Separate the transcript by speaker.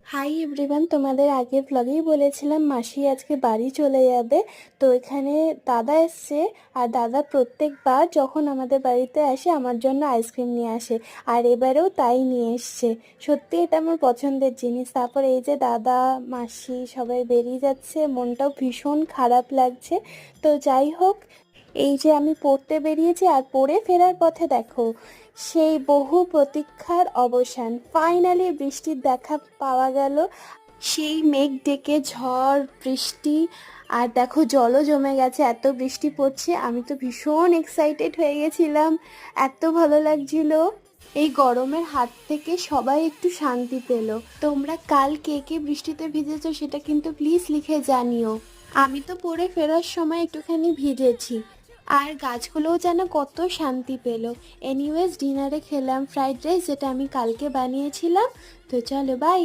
Speaker 1: Hi everyone, তোমাদের আগের ব্লগেই বলেছিলাম মাসি আজকে বাড়ি চলে যাবে। তো এখানে দাদা এসছে, আর দাদা প্রত্যেকবার যখন আমাদের বাড়িতে আসে আমার জন্য আইসক্রিম নিয়ে আসে, আর এবারেও তাই নিয়ে এসছে। সত্যি এটা আমার পছন্দের জিনিস। তারপর এই যে দাদা মাসি সবাই বেরিয়ে যাচ্ছে, মনটাও ভীষণ খারাপ লাগছে। তো যাই হোক, এই যে আমি পড়তে বেরিয়েছি, আর পড়ে ফেরার পথে দেখো সেই বহু প্রতীক্ষার অবসান, ফাইনালি বৃষ্টির দেখা পাওয়া গেল। সেই মেঘ ডেকে ঝড় বৃষ্টি, আর দেখো জলও জমে গেছে, এত বৃষ্টি পড়ছে। আমি তো ভীষণ এক্সাইটেড হয়ে গেছিলাম, এত ভালো লাগছিল। এই গরমের হাত থেকে সবাই একটু শান্তি পেল। তোমরা কাল কে কে বৃষ্টিতে ভিজেছো সেটা কিন্তু প্লিজ লিখে জানিও। আমি তো পড়ে ফেরার সময় একটুখানি ভিজেছি, আর গাছগুলোও যেন কত শান্তি পেল। এনিওয়েজ, ডিনারে খেলাম ফ্রাইড রাইস, যেটা আমি কালকে বানিয়েছিলাম। তো চলো, বাই।